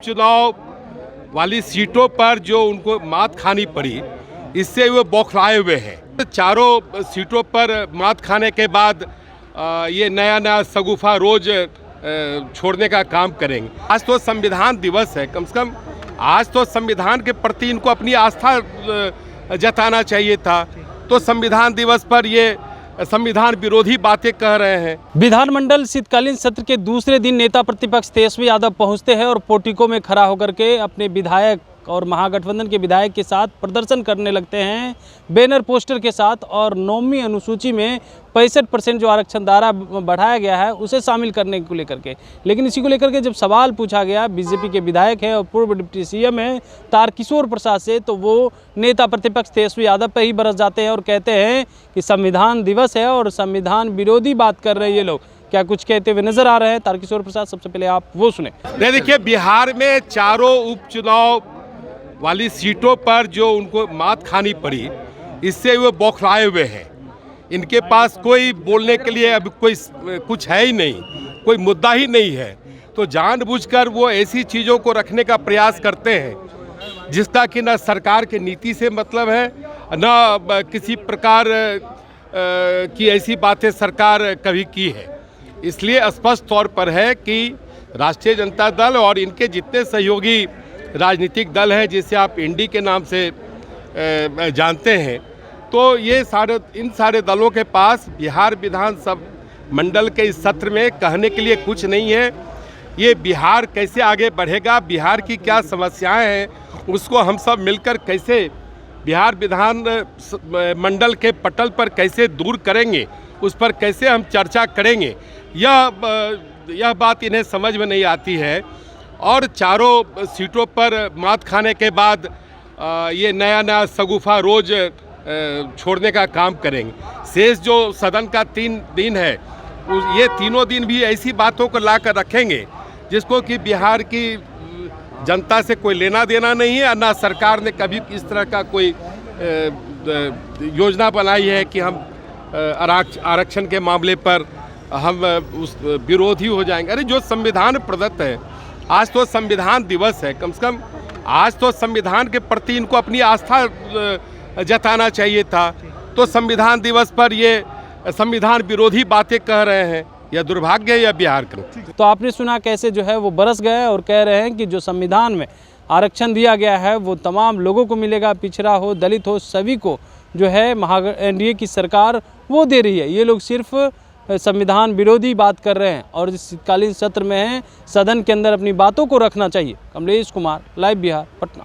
उपचुनाव वाली सीटों पर जो उनको मात खानी पड़ी, इससे वो बौखलाए हुए हैं। चारों सीटों पर मात खाने के बाद ये नया नया शगुफा रोज छोड़ने का काम करेंगे। आज तो संविधान दिवस है, कम से कम आज तो संविधान के प्रति इनको अपनी आस्था जताना चाहिए था। तो संविधान दिवस पर ये संविधान विरोधी बातें कह रहे हैं। विधानमंडल शीतकालीन सत्र के दूसरे दिन नेता प्रतिपक्ष तेजस्वी यादव पहुंचते हैं और पोर्टिको में खड़ा होकर के अपने विधायक और महागठबंधन के विधायक के साथ प्रदर्शन करने लगते हैं बैनर पोस्टर के साथ, और 9वीं अनुसूची में 65% जो आरक्षण दायरा बढ़ाया गया है उसे शामिल करने को लेकर के। लेकिन इसी को लेकर के जब सवाल पूछा गया बीजेपी के विधायक है और पूर्व डिप्टी सीएम है तारकिशोर प्रसाद से, तो वो नेता प्रतिपक्ष तेजस्वी यादव पर ही बरस जाते हैं और कहते हैं कि संविधान दिवस है और संविधान विरोधी बात कर रहे हैं ये लोग। क्या कुछ कहते हुए नजर आ रहे हैं तारकिशोर प्रसाद, सबसे पहले आप वो सुने। देखिए, बिहार में चारों उपचुनाव वाली सीटों पर जो उनको मात खानी पड़ी, इससे वो बौखलाए हुए हैं। इनके पास कोई बोलने के लिए अब कोई कुछ है ही नहीं, कोई मुद्दा ही नहीं है। तो जानबूझकर वो ऐसी चीज़ों को रखने का प्रयास करते हैं जिसका कि न सरकार की नीति से मतलब है, न किसी प्रकार की ऐसी बातें सरकार कभी की है। इसलिए स्पष्ट तौर पर है कि राष्ट्रीय जनता दल और इनके जितने सहयोगी राजनीतिक दल है, जिसे आप इंडी के नाम से जानते हैं, तो ये इन सारे दलों के पास बिहार विधानसभा मंडल के इस सत्र में कहने के लिए कुछ नहीं है। ये बिहार कैसे आगे बढ़ेगा, बिहार की क्या समस्याएं हैं, उसको हम सब मिलकर कैसे बिहार विधान मंडल के पटल पर कैसे दूर करेंगे, उस पर कैसे हम चर्चा करेंगे, यह बात इन्हें समझ में नहीं आती है। और चारों सीटों पर मात खाने के बाद ये नया नया शगुफा रोज छोड़ने का काम करेंगे। शेष जो सदन का 3 दिन है, ये तीनों दिन भी ऐसी बातों को ला कर रखेंगे जिसको कि बिहार की जनता से कोई लेना देना नहीं है, ना सरकार ने कभी इस तरह का कोई योजना बनाई है कि हम आरक्षण के मामले पर हम उस विरोधी हो जाएंगे। अरे जो संविधान प्रदत्त है, आज तो संविधान दिवस है, कम से कम आज तो संविधान के प्रति इनको अपनी आस्था जताना चाहिए था। तो संविधान दिवस पर ये संविधान विरोधी बातें कह रहे हैं, यह दुर्भाग्य है यह बिहार का। तो आपने सुना कैसे जो है वो बरस गए और कह रहे हैं कि जो संविधान में आरक्षण दिया गया है वो तमाम लोगों को मिलेगा, पिछड़ा हो, दलित हो, सभी को जो है एनडीए की सरकार वो दे रही है। ये लोग सिर्फ संविधान विरोधी बात कर रहे हैं और इस शीतकालीन सत्र में है, सदन के अंदर अपनी बातों को रखना चाहिए। कमलेश कुमार, लाइव बिहार, पटना।